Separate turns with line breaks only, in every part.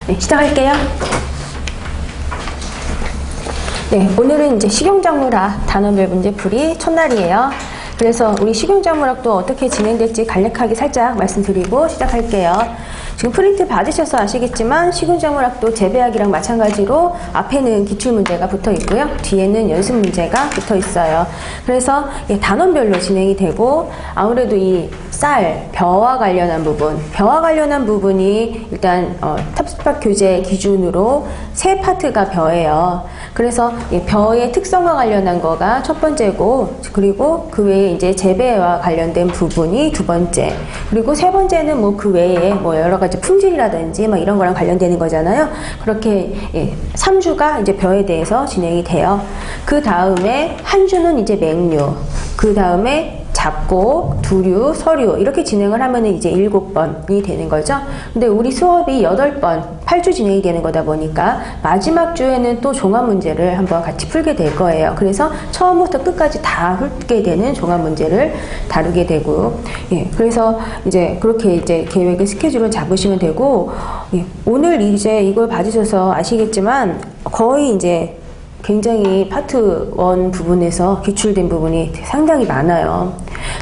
네, 시작할게요. 네, 오늘은 이제 식용작물학 단원별 문제풀이 첫날이에요. 그래서 우리 식용작물학도 어떻게 진행될지 간략하게 살짝 말씀드리고 시작할게요. 지금 프린트 받으셔서 아시겠지만 식용작물학도 재배학이랑 마찬가지로 앞에는 기출문제가 붙어 있고요. 뒤에는 연습문제가 붙어 있어요. 그래서 단원별로 진행이 되고 아무래도 이 쌀, 벼와 관련한 부분이 일단 탑스팟 교재 기준으로 세 파트가 벼예요. 그래서 벼의 특성과 관련한 거가 첫 번째고, 그리고 그 외에 이제 재배와 관련된 부분이 두 번째, 그리고 세 번째는 뭐 그 외에 뭐 여러 가지 품질이라든지 막 이런 거랑 관련되는 거잖아요. 그렇게 3주가 이제 벼에 대해서 진행이 돼요. 그 다음에 한 주는 이제 맹류, 그 다음에 잡곡, 두류, 서류 이렇게 진행을 하면은 이제 7번이 되는 거죠. 근데 우리 수업이 8번, 8주 진행이 되는 거다 보니까 마지막 주에는 또 종합 문제를 한번 같이 풀게 될 거예요. 그래서 처음부터 끝까지 다 풀게 되는 종합 문제를 다루게 되고, 그래서 이제 그렇게 이제 계획의 스케줄을 잡으시면 되고, 오늘 이제 이걸 받으셔서 아시겠지만 거의 이제 굉장히 파트 1 부분에서 기출된 부분이 상당히 많아요.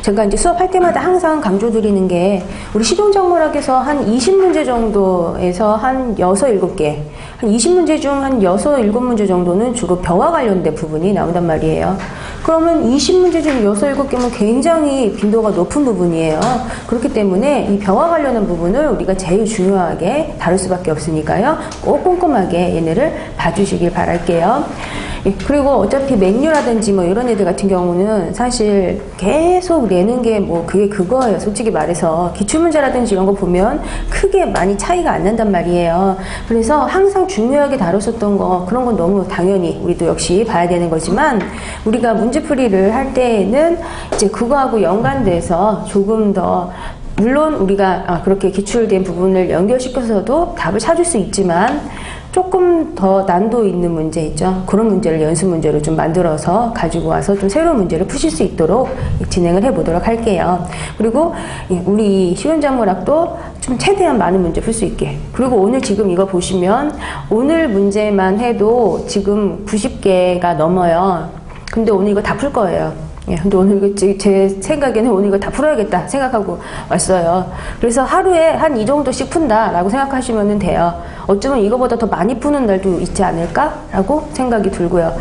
제가 이제 수업할 때마다 항상 강조드리는 게 우리 식용작물학에서 한 20문제 정도에서 한 6, 7개, 한 20문제 중 한 6, 7문제 정도는 주로 벼와 관련된 부분이 나온단 말이에요. 그러면 20문제 중 6, 7개면 굉장히 빈도가 높은 부분이에요. 그렇기 때문에 이 벼와 관련한 부분을 우리가 제일 중요하게 다룰 수밖에 없으니까요. 꼭 꼼꼼하게 얘네를 봐주시길 바랄게요. 그리고 어차피 맹류라든지 뭐 이런 애들 같은 경우는 사실 계속 내는 게 뭐 그게 그거예요. 솔직히 말해서 기출문제라든지 이런 거 보면 크게 많이 차이가 안 난단 말이에요. 그래서 항상 중요하게 다뤘었던 거 그런 건 너무 당연히 우리도 역시 봐야 되는 거지만 우리가 문제풀이를 할 때에는 이제 그거하고 연관돼서 조금 더 물론 우리가 그렇게 기출된 부분을 연결시켜서도 답을 찾을 수 있지만 조금 더 난도 있는 문제 있죠. 그런 문제를 연습 문제로 좀 만들어서 가지고 와서 좀 새로운 문제를 푸실 수 있도록 진행을 해보도록 할게요. 그리고 우리 식용작물학도 좀 최대한 많은 문제 풀 수 있게. 그리고 오늘 지금 이거 보시면 오늘 문제만 해도 지금 90개가 넘어요. 근데 오늘 이거 다 풀 거예요. 근데 오늘 이거 제 생각에는 오늘 이거 다 풀어야겠다 생각하고 왔어요. 그래서 하루에 한 이 정도씩 푼다라고 생각하시면 돼요. 어쩌면 이거보다 더 많이 푸는 날도 있지 않을까라고 생각이 들고요.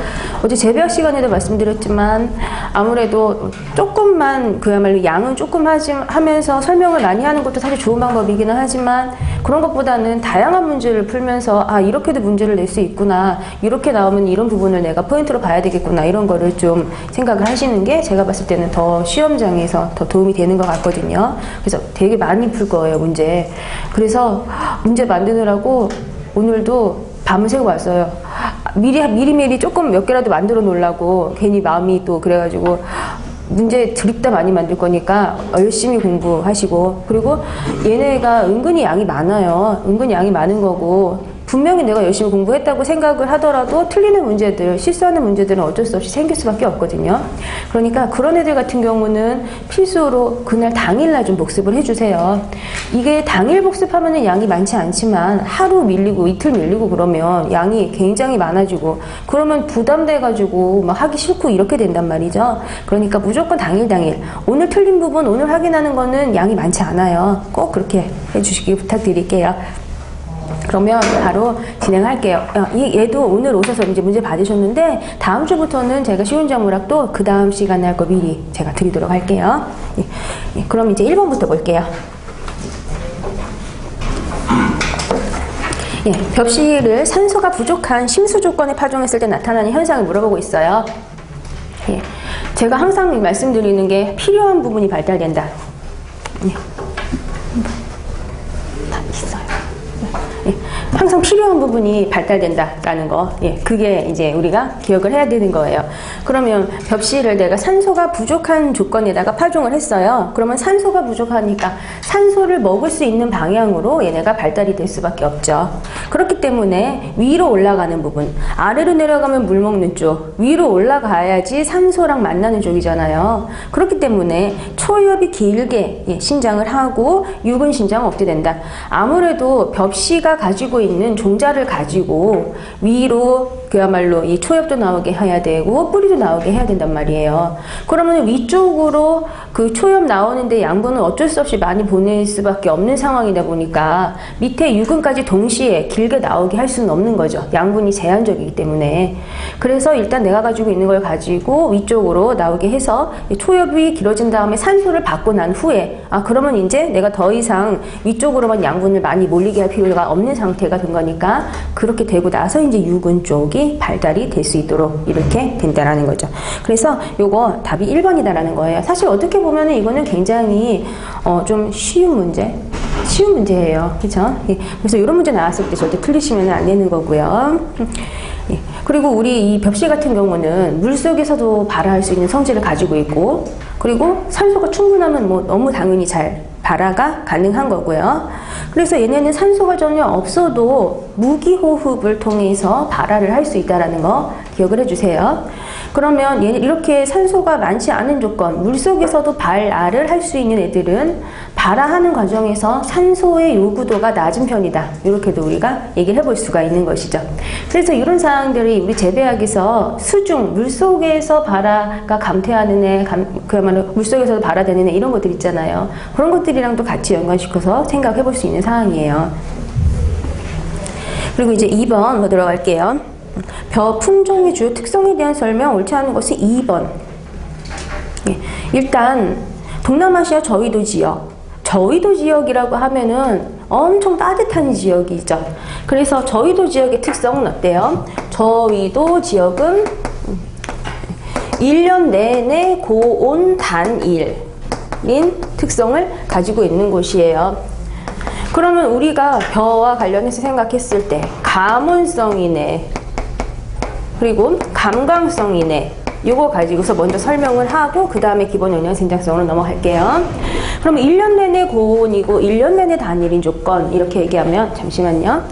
어제 재배학 시간에도 말씀드렸지만 아무래도 조금만 그야말로 양은 조금 하면서 설명을 많이 하는 것도 사실 좋은 방법이기는 하지만 그런 것보다는 다양한 문제를 풀면서 이렇게도 문제를 낼 수 있구나, 이렇게 나오면 이런 부분을 내가 포인트로 봐야 되겠구나, 이런 거를 좀 생각을 하시는 게 제가 봤을 때는 더 시험장에서 더 도움이 되는 것 같거든요. 그래서 되게 많이 풀 거예요, 문제. 그래서 문제 만드느라고 오늘도 밤을 새고 왔어요. 미리 조금 몇 개라도 만들어 놓으려고 괜히 마음이 또 그래가지고 문제 드립다 많이 만들 거니까 열심히 공부하시고, 그리고 얘네가 은근히 양이 많아요. 은근히 양이 많은 거고 분명히 내가 열심히 공부했다고 생각을 하더라도 틀리는 문제들, 실수하는 문제들은 어쩔 수 없이 생길 수밖에 없거든요. 그러니까 그런 애들 같은 경우는 필수로 그날 당일날 좀 복습을 해주세요. 이게 당일 복습하면 양이 많지 않지만 하루 밀리고 이틀 밀리고 그러면 양이 굉장히 많아지고 그러면 부담돼가지고 막 하기 싫고 이렇게 된단 말이죠. 그러니까 무조건 당일 오늘 틀린 부분 오늘 확인하는 거는 양이 많지 않아요. 꼭 그렇게 해주시길 부탁드릴게요. 그러면 바로 진행할게요. 얘도 오늘 오셔서 이제 문제 받으셨는데 다음 주부터는 제가 식용작물학도 그 다음 시간에 할 거 미리 제가 드리도록 할게요. 그럼 이제 1번부터 볼게요. 벽실을 산소가 부족한 심수 조건에 파종했을 때 나타나는 현상을 물어보고 있어요. 제가 항상 말씀드리는 게 필요한 부분이 발달된다. 다 있어요. 항상 필요한 부분이 발달된다라는 거, 그게 이제 우리가 기억을 해야 되는 거예요. 그러면 벽실을 내가 산소가 부족한 조건에다가 파종을 했어요. 그러면 산소가 부족하니까 산소를 먹을 수 있는 방향으로 얘네가 발달이 될 수밖에 없죠. 그렇기 때문에 위로 올라가는 부분, 아래로 내려가면 물 먹는 쪽, 위로 올라가야지 산소랑 만나는 쪽이잖아요. 그렇기 때문에 초엽이 길게 신장을 하고 육은 신장은 없게 된다. 아무래도 벽시가 가지고 있는 종자를 가지고 위로 그야말로 이 초엽도 나오게 해야 되고 뿌리도 나오게 해야 된단 말이에요. 그러면 위쪽으로 그 초엽 나오는데 양분을 어쩔 수 없이 많이 보낼 수밖에 없는 상황이다 보니까 밑에 유근까지 동시에 길게 나오게 할 수는 없는 거죠. 양분이 제한적이기 때문에. 그래서 일단 내가 가지고 있는 걸 가지고 위쪽으로 나오게 해서 초엽이 길어진 다음에 산소를 받고 난 후에 그러면 이제 내가 더 이상 위쪽으로만 양분을 많이 몰리게 할 필요가 없는 상태가 된 거니까 그렇게 되고 나서 이제 유근 쪽이 발달이 될 수 있도록 이렇게 된다라는 거죠. 그래서 요거 답이 1번이다라는 거예요. 사실 어떻게 보면은 이거는 굉장히 좀 쉬운 문제예요. 그렇죠? 예. 그래서 이런 문제 나왔을 때 절대 틀리시면 안 되는 거고요. 예. 그리고 우리 이 벽시 같은 경우는 물속에서도 발화할 수 있는 성질을 가지고 있고, 그리고 산소가 충분하면 뭐 너무 당연히 잘 발화가 가능한 거고요. 그래서 얘네는 산소가 전혀 없어도 무기호흡을 통해서 발화를 할 수 있다는 거 기억을 해주세요. 그러면 얘는 이렇게 산소가 많지 않은 조건, 물속에서도 발화를 할 수 있는 애들은 발화하는 과정에서 산소의 요구도가 낮은 편이다. 이렇게도 우리가 얘기를 해볼 수가 있는 것이죠. 그래서 이런 사항들이 우리 재배학에서 수중, 물속에서 발화가 감퇴하는 애, 그야말로 물속에서도 발화되는 애 이런 것들 있잖아요. 그런 것들이랑도 같이 연관시켜서 생각해 볼 수 있는 사항이에요. 그리고 이제 2번 들어갈게요. 벼 품종의 주요 특성에 대한 설명 옳지 않은 것은 2번. 예, 일단 동남아시아 저위도 지역, 저위도 지역이라고 하면은 엄청 따뜻한 지역이죠. 그래서 저위도 지역의 특성은 어때요? 저위도 지역은 1년 내내 고온 단일인 특성을 가지고 있는 곳이에요. 그러면 우리가 벼와 관련해서 생각했을 때 가문성이네, 그리고 감광성이네, 요거 가지고서 먼저 설명을 하고 그 다음에 기본 영양 생장성으로 넘어갈게요. 그럼 1년 내내 고온이고 1년 내내 단일인 조건 이렇게 얘기하면, 잠시만요.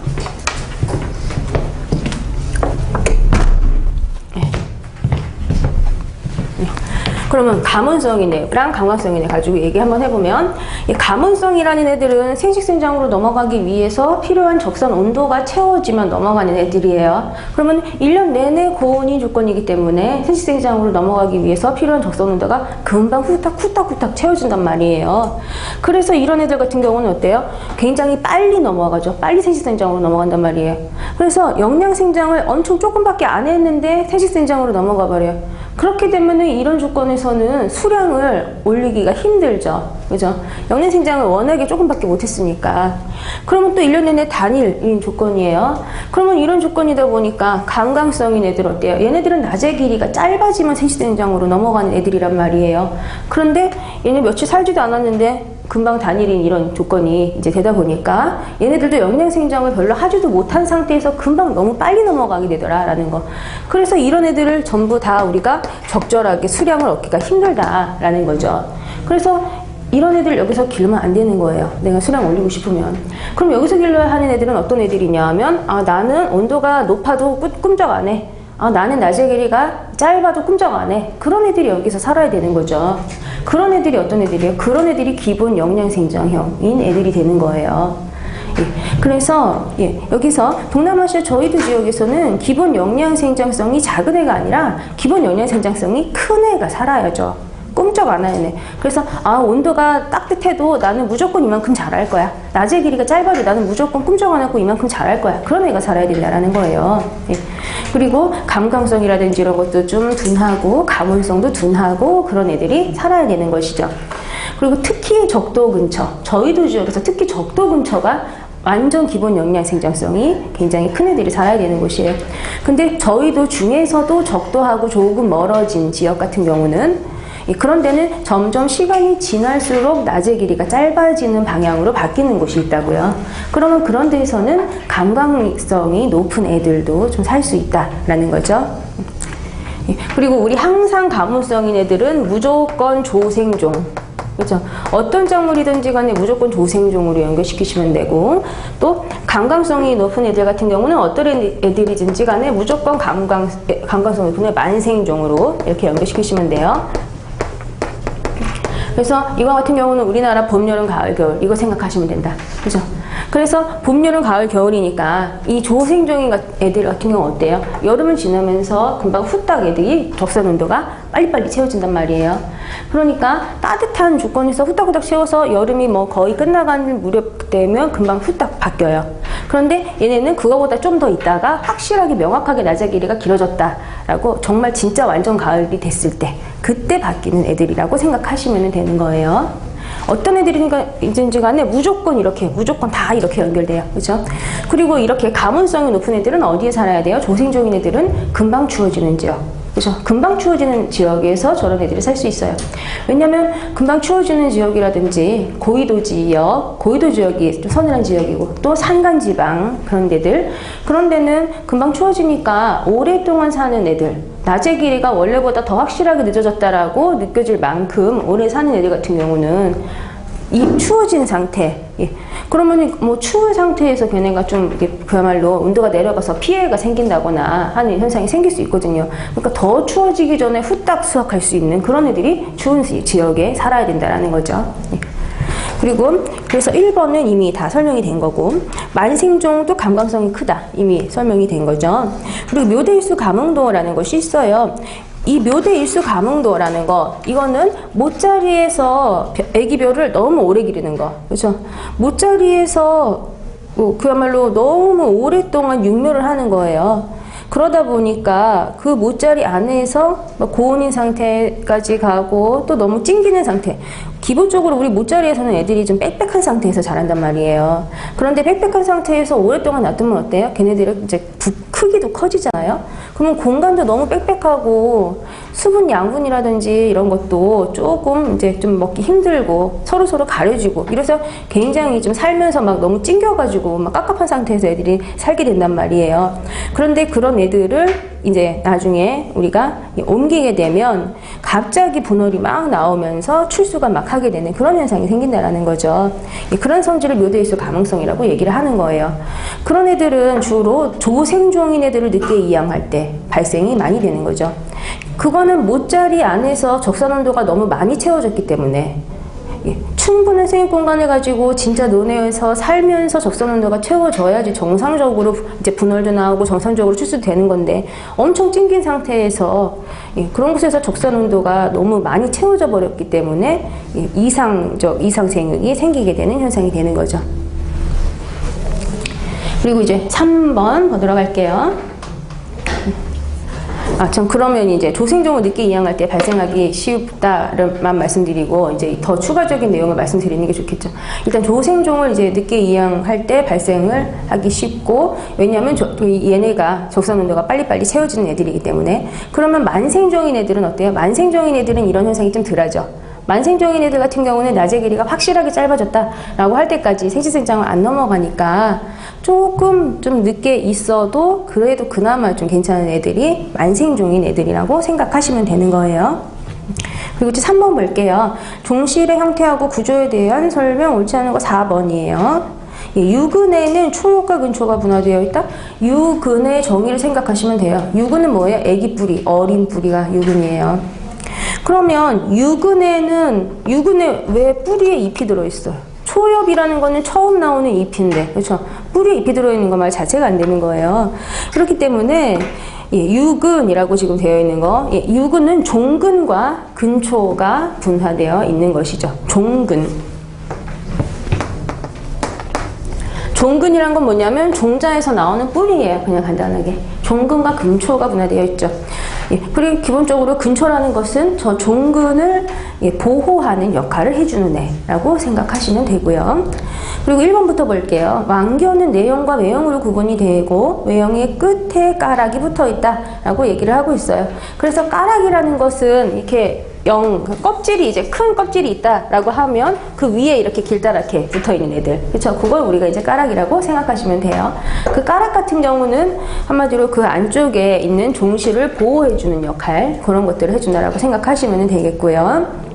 그러면 가문성이네랑 감광성이네 가지고 얘기 한번 해보면, 이 가문성이라는 애들은 생식생장으로 넘어가기 위해서 필요한 적선 온도가 채워지면 넘어가는 애들이에요. 그러면 1년 내내 고온인 조건이기 때문에 생식생장으로 넘어가기 위해서 필요한 적선 온도가 금방 후딱후딱 채워진단 말이에요. 그래서 이런 애들 같은 경우는 어때요? 굉장히 빨리 넘어가죠. 빨리 생식생장으로 넘어간단 말이에요. 그래서 영양생장을 엄청 조금밖에 안 했는데 생식생장으로 넘어가 버려요. 그렇게 되면은 이런 조건에서는 수량을 올리기가 힘들죠. 그죠? 영양생장을 워낙에 조금밖에 못했으니까. 그러면 또 1년 내내 단일인 조건이에요. 그러면 이런 조건이다 보니까 감광성인 애들 어때요? 얘네들은 낮의 길이가 짧아지면 생식생장으로 넘어가는 애들이란 말이에요. 그런데 얘네 며칠 살지도 않았는데 금방 단일인 이런 조건이 이제 되다 보니까 얘네들도 영양생장을 별로 하지도 못한 상태에서 금방 너무 빨리 넘어가게 되더라라는 거. 그래서 이런 애들을 전부 다 우리가 적절하게 수량을 얻기가 힘들다라는 거죠. 그래서 이런 애들 여기서 기르면 안 되는 거예요. 내가 수량 올리고 싶으면. 그럼 여기서 길러야 하는 애들은 어떤 애들이냐 하면, 나는 온도가 높아도 꿈쩍 안 해. 나는 낮의 길이가 짧아도 꿈쩍 안 해. 그런 애들이 여기서 살아야 되는 거죠. 그런 애들이 어떤 애들이에요? 그런 애들이 기본 영양생장형인 애들이 되는 거예요. 예. 그래서 여기서 동남아시아 저위도 지역에서는 기본 영양생장성이 작은 애가 아니라 기본 영양생장성이 큰 애가 살아야죠. 꿈쩍 안 하네. 그래서 온도가 따뜻해도 나는 무조건 이만큼 자랄 거야. 낮의 길이가 짧아도 나는 무조건 꿈쩍 안 하고 이만큼 자랄 거야. 그런 애가 살아야 된다라는 거예요. 예. 그리고 감광성이라든지 이런 것도 좀 둔하고 가문성도 둔하고 그런 애들이 살아야 되는 것이죠. 그리고 특히 적도 근처, 저위도 지역에서 특히 적도 근처가 완전 기본 영양 생장성이 굉장히 큰 애들이 살아야 되는 곳이에요. 근데 저위도 중에서도 적도하고 조금 멀어진 지역 같은 경우는, 그런 데는 점점 시간이 지날수록 낮의 길이가 짧아지는 방향으로 바뀌는 곳이 있다고요. 그러면 그런 데에서는 감광성이 높은 애들도 좀 살 수 있다라는 거죠. 그리고 우리 항상 가문성인 애들은 무조건 조생종, 그렇죠? 어떤 작물이든지 간에 무조건 조생종으로 연결시키시면 되고, 또 감광성이 높은 애들 같은 경우는 어떤 애들이든지 간에 무조건 감광성이 높은 애 만생종으로 이렇게 연결시키시면 돼요. 그래서 이거 같은 경우는 우리나라 봄, 여름, 가을, 겨울 이거 생각하시면 된다. 그죠? 그래서 봄, 여름, 가을, 겨울이니까 이 조생종인 애들 같은 경우 어때요? 여름은 지나면서 금방 후딱 애들이 적산 온도가 빨리빨리 채워진단 말이에요. 그러니까 따뜻한 조건에서 후딱후딱 채워서 여름이 뭐 거의 끝나가는 무렵 되면 금방 후딱 바뀌어요. 그런데 얘네는 그거보다 좀 더 있다가 확실하게 명확하게 낮의 길이가 길어졌다라고 정말 진짜 완전 가을이 됐을 때 그때 바뀌는 애들이라고 생각하시면 되는 거예요. 어떤 애들인지 간에 무조건 다 이렇게 연결돼요. 그죠? 그리고 이렇게 가문성이 높은 애들은 어디에 살아야 돼요? 조생종인 애들은 금방 추워지는 지역. 그죠? 금방 추워지는 지역에서 저런 애들이 살 수 있어요. 왜냐면 금방 추워지는 지역이라든지 고위도 지역이 좀 서늘한 지역이고 또 산간지방 그런 데들, 그런 데는 금방 추워지니까 오랫동안 사는 애들, 낮의 길이가 원래보다 더 확실하게 늦어졌다라고 느껴질 만큼 오래 사는 애들 같은 경우는 이 추워진 상태, 그러면 뭐 추운 상태에서 걔네가 좀 이게 그야말로 온도가 내려가서 피해가 생긴다거나 하는 현상이 생길 수 있거든요. 그러니까 더 추워지기 전에 후딱 수확할 수 있는 그런 애들이 추운 지역에 살아야 된다는 거죠. 그리고 그래서 1번은 이미 다 설명이 된 거고, 만생종도 감광성이 크다 이미 설명이 된 거죠. 그리고 묘대일수 감흥도라는 것이 있어요. 이 묘대일수 감흥도라는 거, 이거는 못자리에서 애기별을 너무 오래 기르는 거, 그렇죠? 못자리에서 그야말로 너무 오랫동안 육묘를 하는 거예요. 그러다 보니까 그 못자리 안에서 고온인 상태까지 가고 또 너무 찡기는 상태. 기본적으로 우리 못자리에서는 애들이 좀 빽빽한 상태에서 자란단 말이에요. 그런데 빽빽한 상태에서 오랫동안 놔두면 어때요? 걔네들은 이제 크기도 커지잖아요. 그러면 공간도 너무 빽빽하고 수분 양분이라든지 이런 것도 조금 이제 좀 먹기 힘들고 서로 가려지고 이래서 굉장히 좀 살면서 막 너무 찡겨가지고 막 깝깝한 상태에서 애들이 살게 된단 말이에요. 그런데 그런 애들을 이제 나중에 우리가 옮기게 되면 갑자기 분월이 막 나오면서 출수가 막 하게 되는 그런 현상이 생긴다라는 거죠. 그런 성질을 묘대일수 감흥성이라고 얘기를 하는 거예요. 그런 애들은 주로 조생종인 애들을 늦게 이양할 때 발생이 많이 되는 거죠. 그거는 못자리 안에서 적산온도가 너무 많이 채워졌기 때문에 충분한 생육 공간을 가지고 진짜 논에서 살면서 적산온도가 채워져야지 정상적으로 이제 분월도 나오고 정상적으로 출수되는 건데, 엄청 찡긴 상태에서 그런 곳에서 적산온도가 너무 많이 채워져 버렸기 때문에 이상 생육이 생기게 되는 현상이 되는 거죠. 그리고 이제 3번 보도록 할게요. 전 그러면 이제 조생종을 늦게 이양할 때 발생하기 쉽다만 말씀드리고 이제 더 추가적인 내용을 말씀드리는 게 좋겠죠. 일단 조생종을 이제 늦게 이양할 때 발생을 하기 쉽고, 왜냐하면 얘네가 적산온도가 빨리빨리 채워지는 애들이기 때문에. 그러면 만생종인 애들은 어때요? 만생종인 애들은 이런 현상이 좀 덜하죠. 만생종인 애들 같은 경우는 낮의 길이가 확실하게 짧아졌다라고 할 때까지 생시생장을 안 넘어가니까 조금 좀 늦게 있어도 그래도 그나마 좀 괜찮은 애들이 만생종인 애들이라고 생각하시면 되는 거예요. 그리고 이제 3번 볼게요. 종실의 형태하고 구조에 대한 설명 옳지 않은 거 4번이에요. 유근에는 초효과 근초가 분화되어 있다. 유근의 정의를 생각하시면 돼요. 유근은 뭐예요? 애기 뿌리, 어린 뿌리가 유근이에요. 그러면 유근에 왜 뿌리에 잎이 들어있어요? 초엽이라는 거는 처음 나오는 잎인데, 그렇죠? 뿌리에 잎이 들어있는 거 말 자체가 안 되는 거예요. 그렇기 때문에 유근이라고 지금 되어 있는 거, 유근은 종근과 근초가 분화되어 있는 것이죠. 종근이란 건 뭐냐면 종자에서 나오는 뿌리예요. 그냥 간단하게. 종근과 근초가 분화되어 있죠. 그리고 기본적으로 근초라는 것은 저 종근을 보호하는 역할을 해주는 애라고 생각하시면 되고요. 그리고 1번부터 볼게요. 왕견은 내형과 외형으로 구분이 되고 외형의 끝에 까락이 붙어 있다라고 얘기를 하고 있어요. 그래서 까락이라는 것은 이렇게 껍질이 이제 큰 껍질이 있다라고 하면 그 위에 이렇게 길다랗게 붙어 있는 애들, 그렇죠? 그걸 우리가 이제 까락이라고 생각하시면 돼요. 그 까락 같은 경우는 한마디로 그 안쪽에 있는 종실을 보호해주는 역할, 그런 것들을 해준다라고 생각하시면 되겠고요.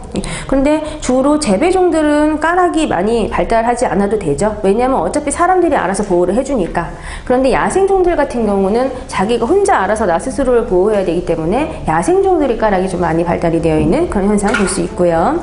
그런데 주로 재배종들은 까락이 많이 발달하지 않아도 되죠. 왜냐하면 어차피 사람들이 알아서 보호를 해주니까. 그런데 야생종들 같은 경우는 자기가 혼자 알아서 나 스스로를 보호해야 되기 때문에 야생종들이 까락이 좀 많이 발달이 되어 있는 그런 현상을 볼 수 있고요.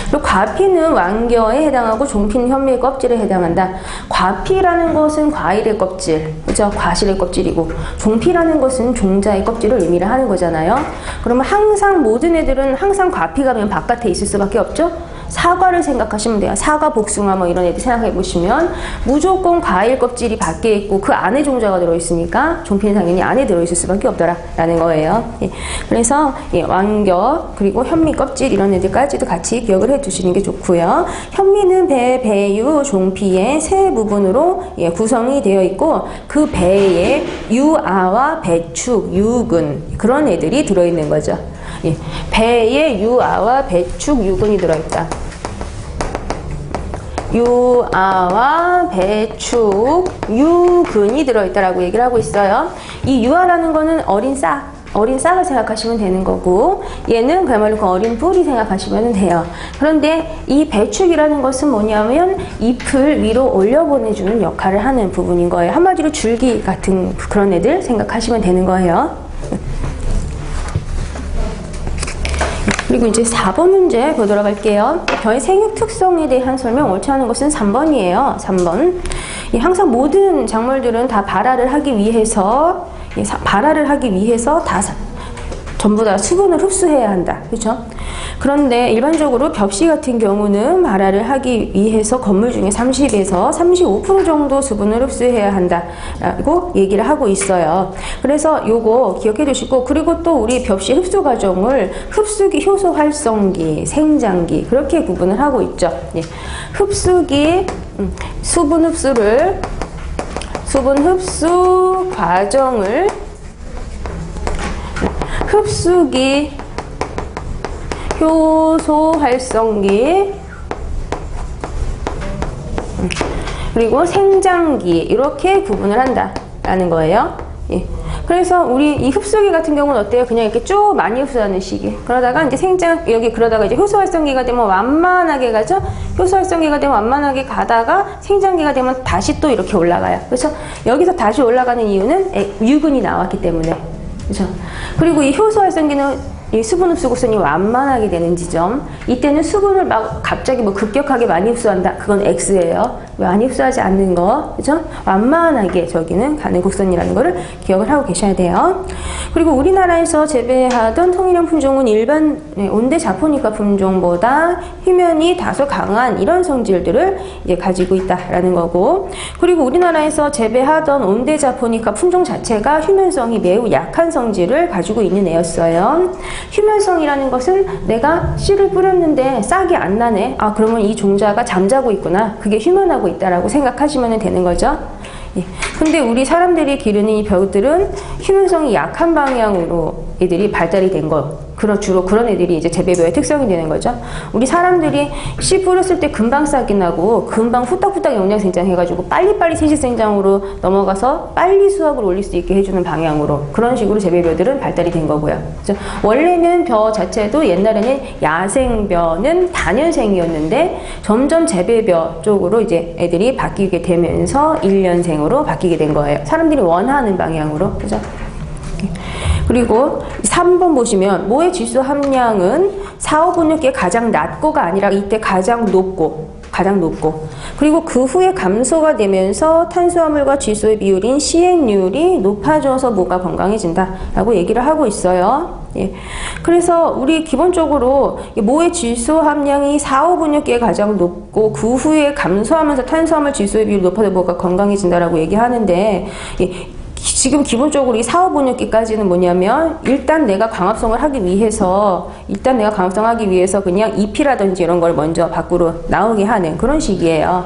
그리고 과피는 완겨에 해당하고 종피는 현미의 껍질에 해당한다. 과피라는 것은 과일의 껍질, 그죠? 과실의 껍질이고 종피라는 것은 종자의 껍질을 의미를 하는 거잖아요. 그러면 항상 모든 애들은 항상 과피가 면 바깥에 있을 수밖에 없죠. 사과를 생각하시면 돼요. 사과, 복숭아 뭐 이런 애들 생각해 보시면 무조건 과일 껍질이 밖에 있고 그 안에 종자가 들어있으니까 종피는 당연히 안에 들어있을 수밖에 없더라라는 거예요. 예. 그래서 완겨 그리고 현미 껍질 이런 애들까지도 같이 기억을 해 두시는 게 좋고요. 현미는 배, 배유, 종피의 세 부분으로 구성이 되어 있고 그 배에 유아와 배축, 유근 그런 애들이 들어있는 거죠. 예. 배에 유아와 배축, 유근이 들어있다. 유아와 배축, 유근이 들어있다라고 얘기를 하고 있어요. 이 유아라는 거는 어린 싹을 생각하시면 되는 거고 얘는 그야말로 그 어린 뿌리 생각하시면 돼요. 그런데 이 배축이라는 것은 뭐냐면 잎을 위로 올려보내주는 역할을 하는 부분인 거예요. 한마디로 줄기 같은 그런 애들 생각하시면 되는 거예요. 그리고 이제 4번 문제 보도록 할게요. 벼의 생육 특성에 대한 설명 옳지 않은 것은 3번이에요. 3번. 항상 모든 작물들은 다 발화를 하기 위해서 전부 다 수분을 흡수해야 한다. 그렇죠? 그런데 일반적으로 벽시 같은 경우는 발화를 하기 위해서 건물 중에 30에서 35% 정도 수분을 흡수해야 한다라고 얘기를 하고 있어요. 그래서 요거 기억해 두시고 그리고 또 우리 벽시 흡수 과정을 흡수기, 효소 활성기, 생장기 그렇게 구분을 하고 있죠. 예. 흡수기, 수분 흡수 과정을 흡수기, 효소 활성기, 그리고 생장기 이렇게 구분을 한다라는 거예요. 예. 그래서 우리 이 흡수기 같은 경우는 어때요? 그냥 이렇게 쭉 많이 흡수하는 시기. 그러다가 이제 그러다가 이제 효소 활성기가 되면 완만하게 가죠? 효소 활성기가 되면 완만하게 가다가 생장기가 되면 다시 또 이렇게 올라가요. 그렇죠? 여기서 다시 올라가는 이유는 유근이 나왔기 때문에. 그렇죠? 그리고 이 효소 활성기는 이 수분 흡수 곡선이 완만하게 되는 지점. 이때는 수분을 막 갑자기 뭐 급격하게 많이 흡수한다. 그건 X예요. 많이 흡수하지 않는 거. 그죠? 완만하게 저기는 가는 곡선이라는 거를 기억을 하고 계셔야 돼요. 그리고 우리나라에서 재배하던 통일형 품종은 일반 온대 자포니카 품종보다 휴면이 다소 강한 이런 성질들을 이제 가지고 있다라는 거고. 그리고 우리나라에서 재배하던 온대 자포니카 품종 자체가 휴면성이 매우 약한 성질을 가지고 있는 애였어요. 휴면성이라는 것은 내가 씨를 뿌렸는데 싹이 안 나네. 아, 그러면 이 종자가 잠자고 있구나. 그게 휴면하고 있다라고 생각하시면 되는 거죠. 예. 근데 우리 사람들이 기르는 이 벼들은 휴면성이 약한 방향으로 애들이 발달이 된 거. 주로 그런 애들이 이제 재배벼의 특성이 되는 거죠. 우리 사람들이 씨 뿌렸을 때 금방 싹이 나고 금방 후딱후딱 영양 생장해가지고 빨리빨리 세시 생장으로 넘어가서 빨리 수확을 올릴 수 있게 해주는 방향으로 그런 식으로 재배벼들은 발달이 된 거고요. 그렇죠? 원래는 벼 자체도 옛날에는 야생벼는 단연생이었는데 점점 재배벼 쪽으로 이제 애들이 바뀌게 되면서 1년생으로 바뀌게 된 거예요. 사람들이 원하는 방향으로. 그죠? 그리고 3번 보시면 모의 질소 함량은 4, 5분육기에 가장 낮고가 아니라 이때 가장 높고 그리고 그 후에 감소가 되면서 탄수화물과 질소의 비율인 CN율이 높아져서 모가 건강해진다라고 얘기를 하고 있어요. 예. 그래서 우리 기본적으로 모의 질소 함량이 4, 5분육기에 가장 높고 그 후에 감소하면서 탄수화물 질소의 비율이 높아져 모가 건강해진다라고 얘기하는데 지금 기본적으로 이 4, 5분육기까지는 뭐냐면 일단 내가 광합성을 하기 위해서 그냥 잎이라든지 이런 걸 먼저 밖으로 나오게 하는 그런 시기예요.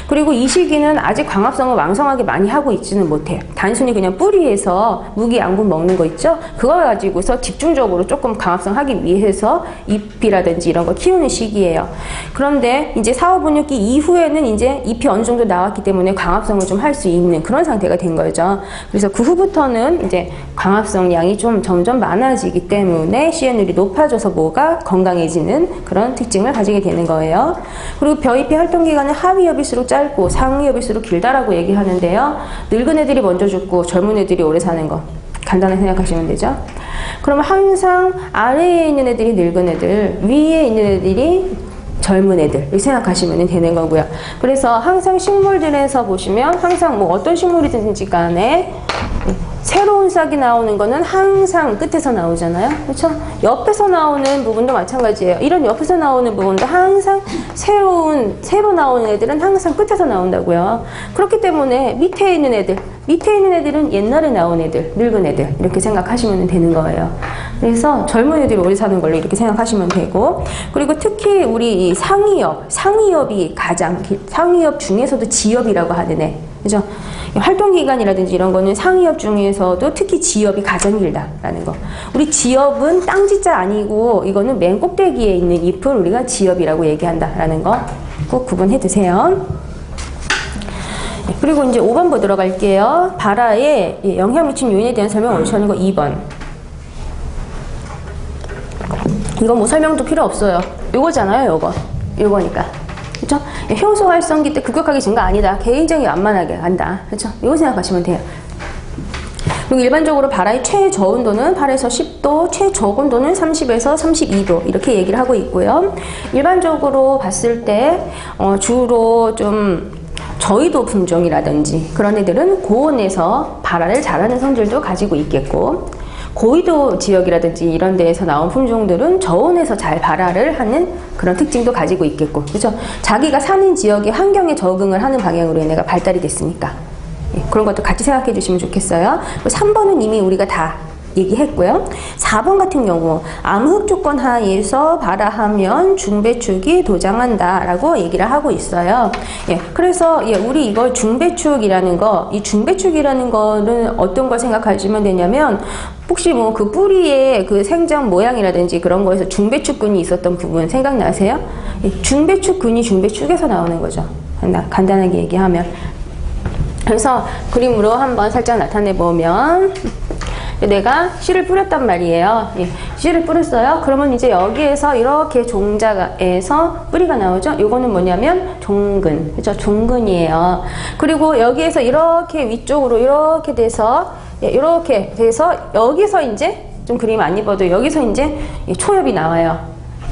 그리고 이 시기는 아직 광합성을 왕성하게 많이 하고 있지는 못해요. 단순히 그냥 뿌리에서 무기 양분 먹는 거 있죠? 그거 가지고서 집중적으로 조금 광합성 하기 위해서 잎이라든지 이런 걸 키우는 시기예요. 그런데 이제 4, 5분육기 이후에는 이제 잎이 어느 정도 나왔기 때문에 광합성을 좀 할 수 있는 그런 상태가 된 거죠. 그래서 그 후부터는 이제 광합성 양이 좀 점점 많아지기 때문에 CN율이 높아져서 모가 건강해지는 그런 특징을 가지게 되는 거예요. 그리고 벼잎의 활동기간은 하위 엽일수록 짧고 상위 엽일수록 길다라고 얘기하는데요. 늙은 애들이 먼저 죽고 젊은 애들이 오래 사는 거 간단하게 생각하시면 되죠. 그러면 항상 아래에 있는 애들이 늙은 애들, 위에 있는 애들이 젊은 애들 이렇게 생각하시면 되는 거고요. 그래서 항상 식물들에서 보시면 항상 뭐 어떤 식물이든지 간에 새로운 싹이 나오는 거는 항상 끝에서 나오잖아요. 그렇죠? 옆에서 나오는 부분도 마찬가지예요. 이런 옆에서 나오는 부분도 항상 새로 나오는 애들은 항상 끝에서 나온다고요. 그렇기 때문에 밑에 있는 애들은 옛날에 나온 애들, 늙은 애들 이렇게 생각하시면 되는 거예요. 그래서 젊은 애들이 오래 사는 걸로 이렇게 생각하시면 되고, 그리고 특히 우리 이 상위엽이 가장 상위엽 중에서도 지엽이라고 하는 애, 그죠? 활동기간이라든지 이런 거는 상위엽 중에서도 특히 지엽이 가장 길다라는 거. 우리 지엽은 땅지자 아니고 이거는 맨 꼭대기에 있는 잎을 우리가 지엽이라고 얘기한다라는 거 꼭 구분해 두세요. 그리고 이제 5번부 들어갈게요. 발화에 영향 미친 요인에 대한 설명 원시하는 거 2번. 이건 뭐 설명도 필요 없어요. 요거잖아요, 요거니까. 그쵸? 효소 활성기 때 급격하게 증가 아니다. 굉장히 완만하게 간다. 그쵸? 이거 생각하시면 돼요. 그리고 일반적으로 발화의 최저온도는 8에서 10도, 최저온도는 30에서 32도 이렇게 얘기를 하고 있고요. 일반적으로 봤을 때 주로 좀 저희도 품종이라든지 그런 애들은 고온에서 발화를 잘하는 성질도 가지고 있겠고, 고위도 지역이라든지 이런 데에서 나온 품종들은 저온에서 잘 발화를 하는 그런 특징도 가지고 있겠고, 그죠? 자기가 사는 지역의 환경에 적응을 하는 방향으로 얘네가 발달이 됐으니까. 예, 그런 것도 같이 생각해 주시면 좋겠어요. 3번은 이미 우리가 다 얘기했고요. 4번 같은 경우 암흑 조건 하에서 발화하면 중배축이 도장한다 라고 얘기를 하고 있어요. 예, 그래서 우리 이걸 중배축이라는 거, 이 중배축이라는 거는 어떤 걸 생각하시면 되냐면, 혹시 뭐 그 뿌리의 그 생장 모양이라든지 그런 거에서 중배축근이 있었던 부분 생각나세요? 예, 중배축근이 중배축에서 나오는 거죠. 간단하게 얘기하면. 그래서 그림으로 한번 살짝 나타내 보면, 내가 씨를 뿌렸단 말이에요. 예, 씨를 뿌렸어요. 그러면 이제 여기에서 이렇게 종자에서 뿌리가 나오죠. 요거는 뭐냐면 종근, 그죠? 종근이에요. 그리고 여기에서 이렇게 위쪽으로 이렇게 돼서, 이렇게 돼서 여기서 이제 좀 그림 안 입어도 여기서 이제 초엽이 나와요.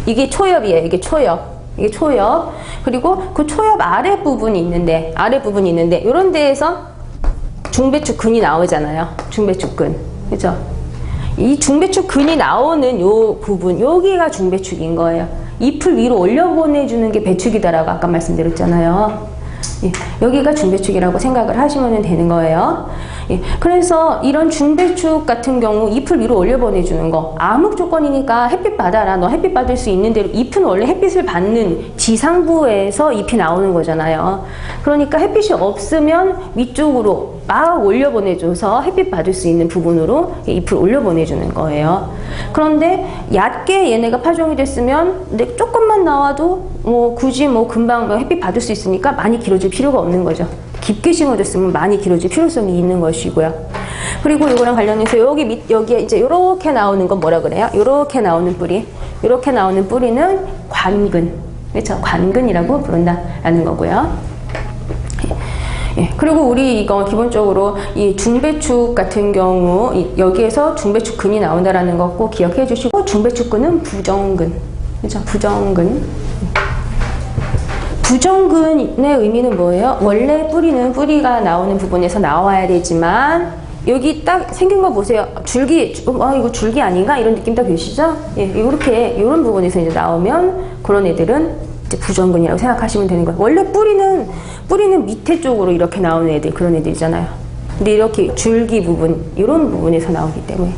이게 초엽이에요. 이게 초엽. 이게 초엽. 그리고 그 초엽 아래 부분이 있는데, 이런 데에서 중배축근이 나오잖아요. 중배축근. 그죠? 이 중배축근이 나오는 요 부분, 여기가 중배축인 거예요. 잎을 위로 올려보내주는 게 배축이다라고 아까 말씀드렸잖아요. 예, 여기가 중배축이라고 생각을 하시면 되는 거예요. 예, 그래서 이런 중배축 같은 경우 잎을 위로 올려보내주는 거, 암흑 조건이니까 햇빛 받아라. 너 햇빛 받을 수 있는 대로. 잎은 원래 햇빛을 받는 지상부에서 잎이 나오는 거잖아요. 그러니까 햇빛이 없으면 위쪽으로 막 올려보내줘서 햇빛 받을 수 있는 부분으로 잎을 올려보내주는 거예요. 그런데 얕게 얘네가 파종이 됐으면 근데 조금만 나와도 뭐 굳이 뭐 금방 햇빛 받을 수 있으니까 많이 길어질 필요가 없는 거죠. 깊게 심어졌으면 많이 길어질 필요성이 있는 것이고요. 그리고 이거랑 관련해서 여기에 이제 이렇게 나오는 건 뭐라 그래요? 이렇게 나오는 뿌리. 이렇게 나오는 뿌리는 관근. 그렇죠? 관근이라고 부른다라는 거고요. 예, 그리고 우리 이거 기본적으로 이 중배축 같은 경우 여기에서 중배축근이 나온다라는 거 꼭 기억해 주시고, 중배축근은 부정근. 그렇죠? 부정근. 부정근의 의미는 뭐예요? 원래 뿌리는 뿌리가 나오는 부분에서 나와야 되지만, 여기 딱 생긴 거 보세요. 줄기, 이거 줄기 아닌가? 이런 느낌 딱 드시죠? 예, 이런 부분에서 이제 나오면 그런 애들은 이제 부정근이라고 생각하시면 되는 거예요. 원래 뿌리는 밑에 쪽으로 이렇게 나오는 애들, 그런 애들이잖아요. 근데 이렇게 줄기 부분, 이런 부분에서 나오기 때문에.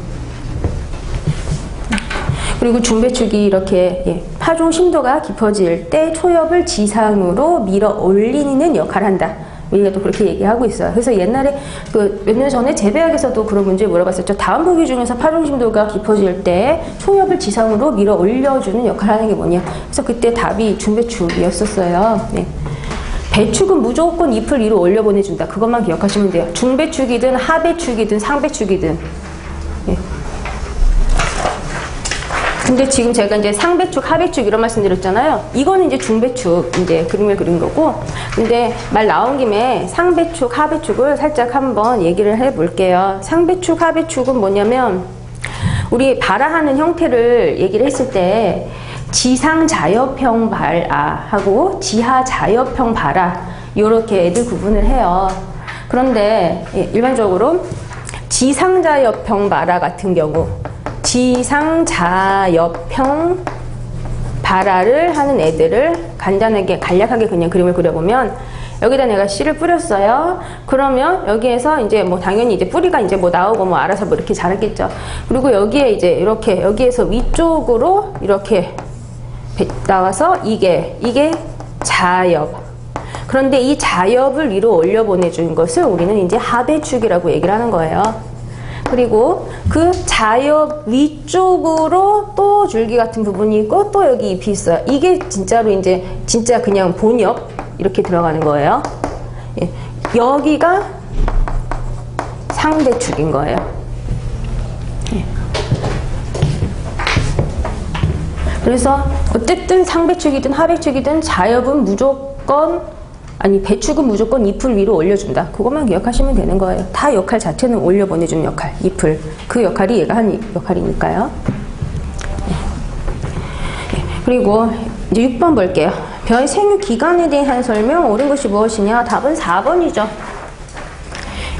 그리고 중배축이 이렇게 파종 심도가 깊어질 때 초엽을 지상으로 밀어 올리는 역할을 한다. 우리가 또 그렇게 얘기하고 있어요. 그래서 옛날에 몇 년 전에 재배학에서도 그런 문제 물어봤었죠. 다음 보기 중에서 파종 심도가 깊어질 때 초엽을 지상으로 밀어 올려주는 역할을 하는 게 뭐냐. 그래서 그때 답이 중배축이었었어요. 네. 배축은 무조건 잎을 위로 올려보내준다. 그것만 기억하시면 돼요. 중배축이든 하배축이든 상배축이든. 예. 근데 지금 제가 이제 상배축, 하배축 이런 말씀 드렸잖아요. 이거는 이제 중배축 이제 그림을 그린 거고, 근데 말 나온 김에 상배축, 하배축을 살짝 한번 얘기를 해볼게요. 상배축, 하배축은 뭐냐면 우리 발화하는 형태를 얘기를 했을 때 지상자엽형 발아하고 지하자엽형 발아 이렇게 애들 구분을 해요. 그런데 일반적으로 지상자엽형 발아 같은 경우 지상자엽형 발아를 하는 애들을 간단하게 간략하게 그냥 그림을 그려보면 여기다 내가 씨를 뿌렸어요. 그러면 여기에서 이제 뭐 당연히 이제 뿌리가 이제 뭐 나오고 뭐 알아서 뭐 이렇게 자랐겠죠. 그리고 여기에 이제 이렇게 여기에서 위쪽으로 이렇게 나와서 이게 자엽. 그런데 이 자엽을 위로 올려 보내준 것을 우리는 이제 하배축이라고 얘기를 하는 거예요. 그리고 그 자엽 위쪽으로 또 줄기 같은 부분이 있고 또 여기 잎이 있어요. 이게 진짜로 이제 진짜 그냥 본엽 이렇게 들어가는 거예요. 예. 여기가 상배축인 거예요. 예. 그래서 어쨌든 상배축이든 하배축이든 자엽은 무조건 배축은 무조건 잎을 위로 올려준다. 그것만 기억하시면 되는 거예요. 다 역할 자체는 올려보내주는 역할, 잎을. 그 역할이 얘가 한 역할이니까요. 그리고 이제 6번 볼게요. 벼의 생유 기간에 대한 설명, 옳은 것이 무엇이냐? 답은 4번이죠.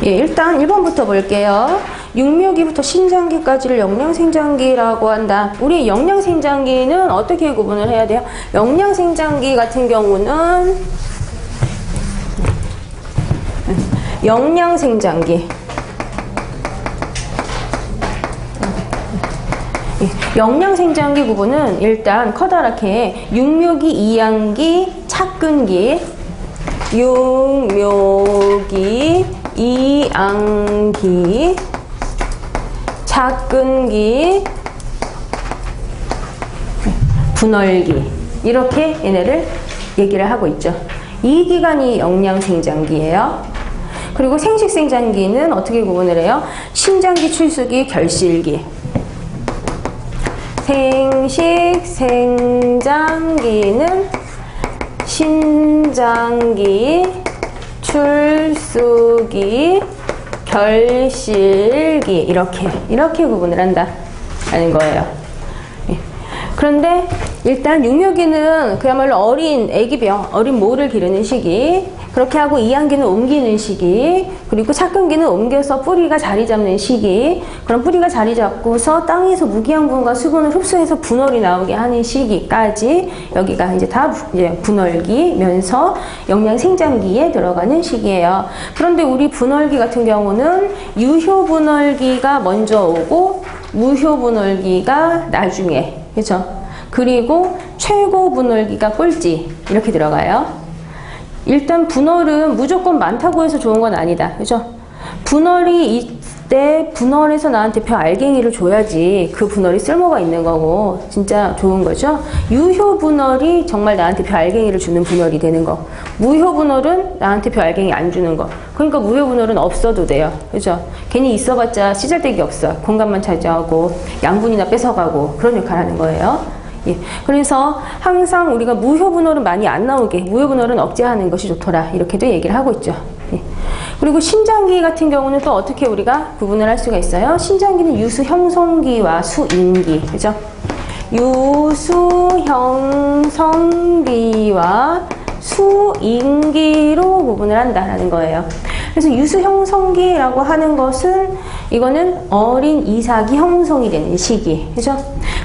예, 일단 1번부터 볼게요. 육묘기부터 신장기까지를 영양생장기라고 한다. 우리 영양생장기는 어떻게 구분을 해야 돼요? 영양생장기 같은 경우는 영양생장기. 영양생장기 구분은 일단 커다랗게 육묘기, 이양기, 착근기, 육묘기, 이양기, 착근기, 분월기 이렇게 얘네를 얘기를 하고 있죠. 이 기간이 영양생장기예요. 그리고 생식생장기는 어떻게 구분을 해요? 신장기, 출수기, 결실기. 생식생장기는 신장기, 출수기, 결실기 이렇게 구분을 한다는 거예요. 그런데 일단 육묘기는 그야말로 어린 애기병, 어린 모를 기르는 시기, 그렇게 하고 이양기는 옮기는 시기, 그리고 착근기는 옮겨서 뿌리가 자리 잡는 시기, 그럼 뿌리가 자리 잡고서 땅에서 무기양분과 수분을 흡수해서 분월이 나오게 하는 시기까지 여기가 이제 다 이제 분월기면서 영양생장기에 들어가는 시기예요. 그런데 우리 분월기 같은 경우는 유효분월기가 먼저 오고 무효분월기가 나중에, 그렇죠? 그리고 최고분월기가 꼴찌 이렇게 들어가요. 일단 분월은 무조건 많다고 해서 좋은 건 아니다. 그죠? 분월이 이때 분월에서 나한테 벼 알갱이를 줘야지 그 분월이 쓸모가 있는 거고 진짜 좋은 거죠. 유효 분월이 정말 나한테 벼 알갱이를 주는 분월이 되는 거. 무효 분월은 나한테 벼 알갱이 안 주는 거. 그러니까 무효 분월은 없어도 돼요. 그죠? 괜히 있어봤자 씨잘데기 없어. 공간만 차지하고 양분이나 뺏어가고 그런 역할을 하는 거예요. 예. 그래서 항상 우리가 무효분월은 많이 안 나오게, 무효분월은 억제하는 것이 좋더라 이렇게도 얘기를 하고 있죠. 예. 그리고 신장기 같은 경우는 또 어떻게 우리가 구분을 할 수가 있어요? 신장기는 유수형성기와 수인기, 그죠? 유수형성기와 수인기로 구분을 한다는 거예요. 그래서 유수형성기라고 하는 것은 이거는 어린 이삭이 형성이 되는 시기, 그죠?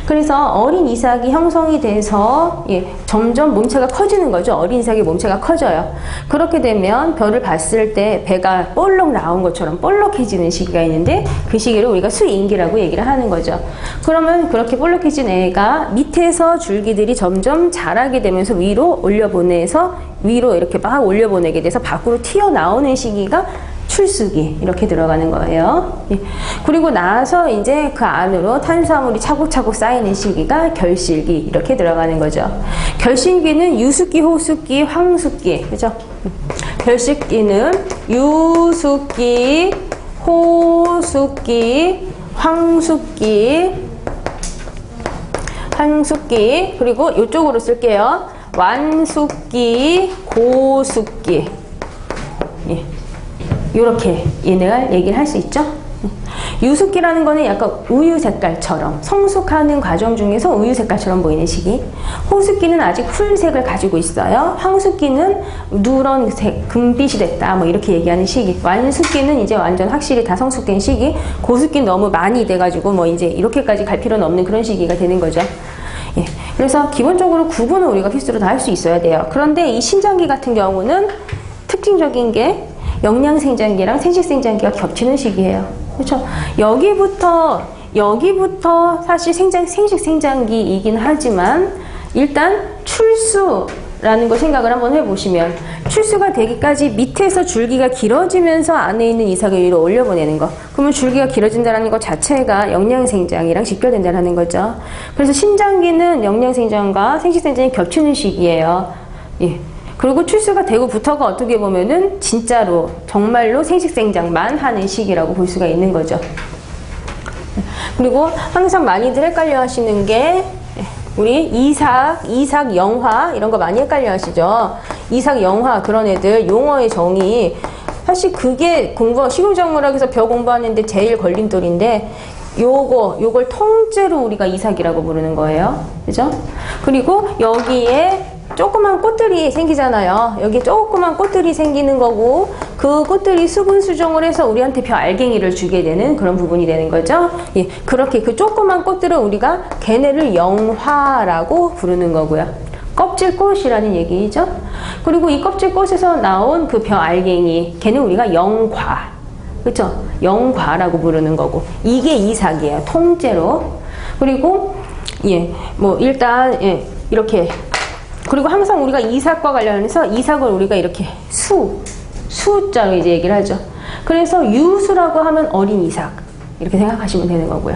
그래서 어린 이삭이 형성이 돼서 점점 몸체가 커지는 거죠. 어린 이삭의 몸체가 커져요. 그렇게 되면 벼를 봤을 때 배가 볼록 나온 것처럼 볼록해지는 시기가 있는데 그 시기를 우리가 수인기라고 얘기를 하는 거죠. 그러면 그렇게 볼록해진 애가 밑에서 줄기들이 점점 자라게 되면서 위로 올려보내서 위로 이렇게 막 올려보내게 돼서 밖으로 튀어나오는 시기가 출수기 이렇게 들어가는 거예요. 예. 그리고 나서 이제 그 안으로 탄수화물이 차곡차곡 쌓이는 시기가 결실기 이렇게 들어가는 거죠. 결실기는 유숙기, 호숙기, 황숙기, 그죠? 결실기는 유숙기, 호숙기, 황숙기, 그리고 이쪽으로 쓸게요. 완숙기, 고숙기. 예. 이렇게 얘네가 얘기를 할 수 있죠. 유숙기라는 거는 약간 우유 색깔처럼 성숙하는 과정 중에서 우유 색깔처럼 보이는 시기. 호숙기는 아직 풀색을 가지고 있어요. 황숙기는 누런색, 금빛이 됐다 뭐 이렇게 얘기하는 시기. 완숙기는 이제 완전 확실히 다 성숙된 시기. 고숙기는 너무 많이 돼가지고 뭐 이제 이렇게까지 갈 필요는 없는 그런 시기가 되는 거죠. 예. 그래서 기본적으로 구분은 우리가 필수로 다 할 수 있어야 돼요. 그런데 이 신장기 같은 경우는 특징적인 게 영양생장기랑 생식생장기가 겹치는 시기예요. 그렇죠? 여기부터 사실 생식생장기이긴 하지만 일단 출수라는 걸 생각을 한번 해보시면 출수가 되기까지 밑에서 줄기가 길어지면서 안에 있는 이삭을 위로 올려보내는 거. 그러면 줄기가 길어진다는 것 자체가 영양생장이랑 직결된다는 거죠. 그래서 신장기는 영양생장과 생식생장이 겹치는 시기예요. 예. 그리고 출수가 되고부터가 어떻게 보면은 진짜로 정말로 생식생장만 하는 시기라고 볼 수가 있는 거죠. 그리고 항상 많이들 헷갈려 하시는 게 우리 이삭, 영화 이런 거 많이 헷갈려 하시죠. 이삭, 영화 그런 애들 용어의 정의 사실 그게 식물작물학에서 벼 공부하는데 제일 걸림돌인데 요걸 통째로 우리가 이삭이라고 부르는 거예요. 그죠? 그리고 여기에 조그만 꽃들이 생기잖아요. 여기 조그만 꽃들이 생기는 거고 그 꽃들이 수분 수정을 해서 우리한테 벼 알갱이를 주게 되는 그런 부분이 되는 거죠. 예, 그렇게 그 조그만 꽃들은 우리가 걔네를 영화라고 부르는 거고요. 껍질꽃이라는 얘기죠. 그리고 이 껍질꽃에서 나온 그 벼 알갱이 걔는 우리가 영과, 그렇죠? 영과라고 부르는 거고 이게 이삭이에요. 통째로. 그리고 뭐 일단 이렇게. 그리고 항상 우리가 이삭과 관련해서 이삭을 우리가 이렇게 수자로 이제 얘기를 하죠. 그래서 유수라고 하면 어린 이삭 이렇게 생각하시면 되는 거고요.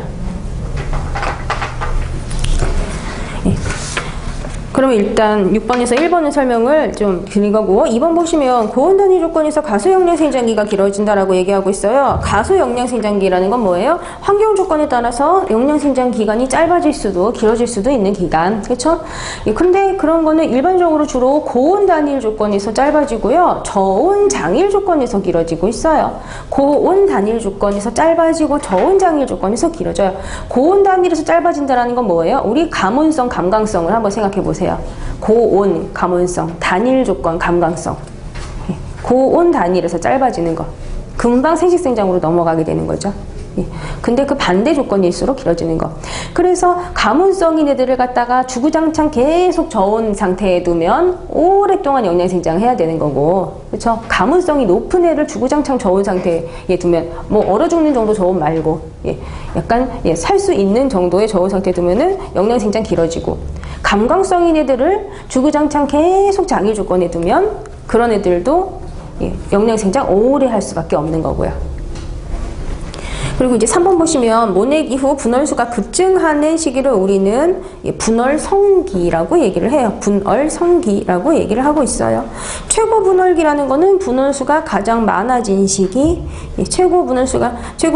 그러면 일단 6번에서 1번의 설명을 좀 드린 거고 2번 보시면 고온단위 조건에서 가소영양생장기가 길어진다라고 얘기하고 있어요. 가소영양생장기라는 건 뭐예요? 환경 조건에 따라서 영양생장 기간이 짧아질 수도 길어질 수도 있는 기간. 그렇죠? 근데 그런 거는 일반적으로 주로 고온단일 조건에서 짧아지고요. 저온장일 조건에서 길어지고 있어요. 고온단일 조건에서 짧아지고 저온장일 조건에서 길어져요. 고온단일에서 짧아진다는 건 뭐예요? 우리 가문성, 감강성을 한번 생각해 보세요. 고온, 가문성, 단일 조건, 감강성. 고온 단일에서 짧아지는 거. 금방 생식생장으로 넘어가게 되는 거죠. 근데 그 반대 조건일수록 길어지는 거. 그래서 가문성인 애들을 갖다가 주구장창 계속 저온 상태에 두면 오랫동안 영양생장을 해야 되는 거고, 그렇죠? 가문성이 높은 애를 주구장창 저온 상태에 두면 뭐 얼어 죽는 정도 저온 말고 약간 살 수 있는 정도의 저온 상태에 두면은 영양생장 길어지고, 감광성인 애들을 주구장창 계속 장일 조건에 두면 그런 애들도 영양생장 오래 할 수밖에 없는 거고요. 그리고 이제 3번 보시면 모내기 후 분월수가 급증하는 시기를 우리는 분월성기라고 얘기를 해요. 분월성기라고 얘기를 하고 있어요. 최고 분월기라는 거는 분월수가 가장 많아진 시기, 최고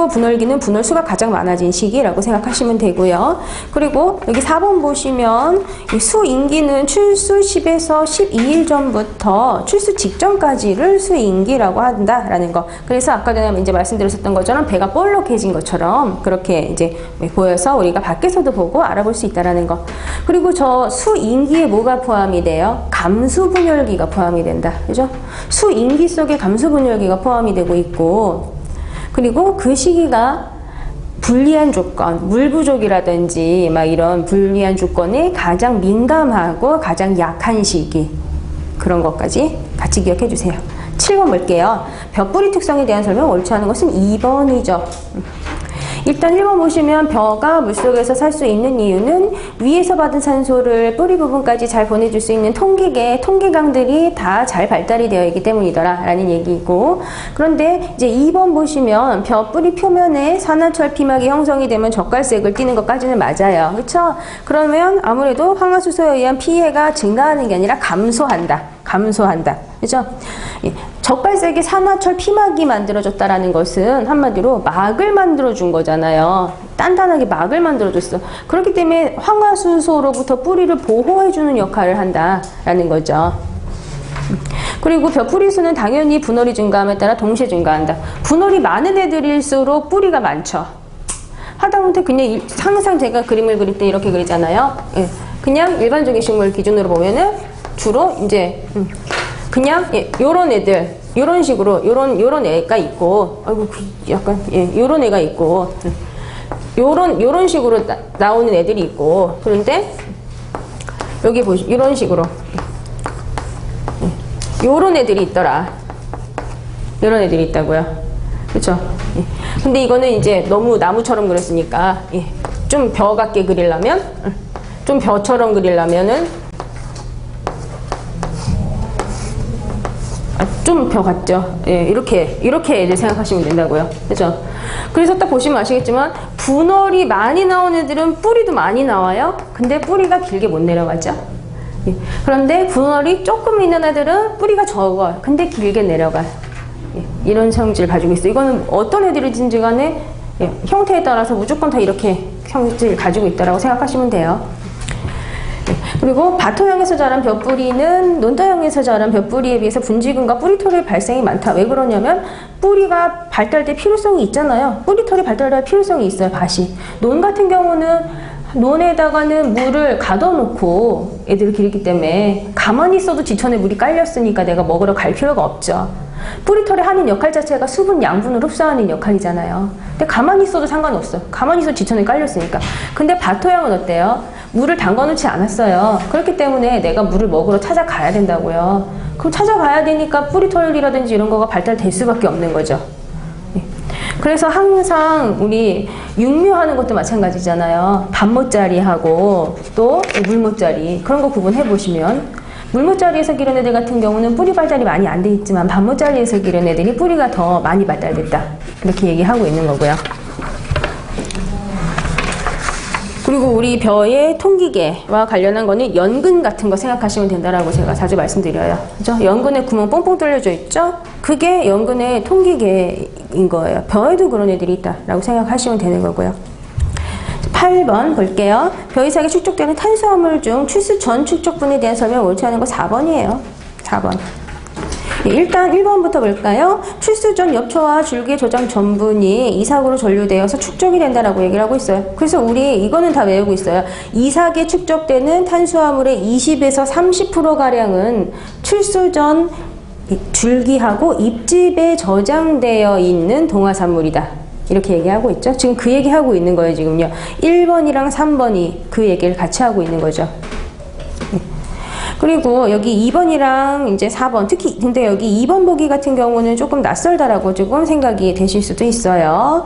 분월기는 분월수가 가장 많아진 시기라고 생각하시면 되고요. 그리고 여기 4번 보시면 수인기는 출수 10에서 12일 전부터 출수 직전까지를 수인기라고 한다라는 거. 그래서 아까 전에 이제 말씀드렸었던 것처럼 배가 볼록해진 것처럼 그렇게 이제 보여서 우리가 밖에서도 보고 알아볼 수 있다라는 거. 그리고 저 수인기에 뭐가 포함이 돼요? 감수분열기가 포함이 된다. 그죠? 수인기 속에 감수분열기가 포함이 되고 있고, 그리고 그 시기가 불리한 조건, 물 부족이라든지 막 이런 불리한 조건에 가장 민감하고 가장 약한 시기, 그런 것까지 같이 기억해 주세요. 7번 볼게요. 벼뿌리 특성에 대한 설명 옳지 않은 것은 2번이죠. 일단 1번 보시면 벼가 물속에서 살 수 있는 이유는 위에서 받은 산소를 뿌리 부분까지 잘 보내줄 수 있는 통기강들이 다 잘 발달이 되어 있기 때문이더라 라는 얘기이고, 그런데 이제 2번 보시면 벼 뿌리 표면에 산화철 피막이 형성이 되면 젓갈색을 띠는 것까지는 맞아요. 그렇죠? 그러면 아무래도 황화수소에 의한 피해가 증가하는 게 아니라 감소한다. 그죠? 젓갈색의 산화철 피막이 만들어졌다라는 것은 한마디로 막을 만들어준 거잖아요. 단단하게 막을 만들어줬어. 그렇기 때문에 황화수소로부터 뿌리를 보호해주는 역할을 한다라는 거죠. 그리고 벼뿌리 수는 당연히 분월이 증가함에 따라 동시에 증가한다. 분월이 많은 애들일수록 뿌리가 많죠. 하다못해 그냥 항상 제가 그림을 그릴 때 이렇게 그리잖아요. 예. 그냥 일반적인 식물 기준으로 보면은 주로 이제 그냥 요런 애들 요런 식으로 요런 애가 있고 아이고 약간 요런 애가 있고 요런 식으로 나오는 애들이 있고 그런데 여기 보시 이런 식으로 요런 애들이 있더라. 요런 애들이 있다고요. 그렇죠? 근데 이거는 이제 너무 나무처럼 그렸으니까 좀 벼 같게 그리려면 좀 벼처럼 그리려면은 좀 벼 같죠? 이렇게 애들 생각하시면 된다고요. 그죠? 그래서 딱 보시면 아시겠지만 분월이 많이 나온 애들은 뿌리도 많이 나와요. 근데 뿌리가 길게 못 내려가죠. 그런데 분월이 조금 있는 애들은 뿌리가 적어요. 근데 길게 내려가요. 이런 성질을 가지고 있어요. 이거는 어떤 애들이든지 간에 형태에 따라서 무조건 다 이렇게 성질을 가지고 있다고 생각하시면 돼요. 그리고 밭토양에서 자란 벼뿌리는 논토양에서 자란 벼뿌리에 비해서 분지근과 뿌리털의 발생이 많다. 왜 그러냐면 뿌리가 발달될 필요성이 있잖아요. 뿌리털이 발달될 필요성이 있어요. 밭이. 논 같은 경우는 논에다가는 물을 가둬놓고 애들을 기르기 때문에 가만히 있어도 지천에 물이 깔렸으니까 내가 먹으러 갈 필요가 없죠. 뿌리털이 하는 역할 자체가 수분, 양분을 흡수하는 역할이잖아요. 근데 가만히 있어도 상관없어. 가만히 있어도 지천에 깔렸으니까. 근데 밭토양은 어때요? 물을 담가놓지 않았어요. 그렇기 때문에 내가 물을 먹으러 찾아가야 된다고요. 그럼 찾아가야 되니까 뿌리털이라든지 이런 거가 발달될 수밖에 없는 거죠. 그래서 항상 우리 육묘하는 것도 마찬가지잖아요. 밥모짜리하고 또 물모짜리 그런 거 구분해 보시면 물모짜리에서 기른 애들 같은 경우는 뿌리 발달이 많이 안 돼 있지만 밥모짜리에서 기른 애들이 뿌리가 더 많이 발달됐다. 이렇게 얘기하고 있는 거고요. 그리고 우리 벼의 통기계와 관련한 거는 연근 같은 거 생각하시면 된다라고 제가 자주 말씀드려요. 그죠? 연근에 구멍 뽕뽕 뚫려져 있죠? 그게 연근의 통기계인 거예요. 벼에도 그런 애들이 있다라고 생각하시면 되는 거고요. 8번 볼게요. 벼 이삭에 축적되는 탄수화물 중 출수 전 축적분에 대한 설명을 옳지 않은 거 4번이에요. 4번. 일단 1번부터 볼까요? 출수 전 엽초와 줄기 조장 전분이 이삭으로 전류되어서 축적이 된다라고 얘기를 하고 있어요. 그래서 우리 이거는 다 외우고 있어요. 이삭에 축적되는 탄수화물의 20에서 30%가량은 출수 전 줄기하고 잎집에 저장되어 있는 동화산물이다. 이렇게 얘기하고 있죠. 지금 그 얘기하고 있는 거예요. 지금요. 1번이랑 3번이 그 얘기를 같이 하고 있는 거죠. 그리고 여기 2번이랑 이제 4번, 특히 근데 여기 2번 보기 같은 경우는 조금 낯설다라고 조금 생각이 되실 수도 있어요.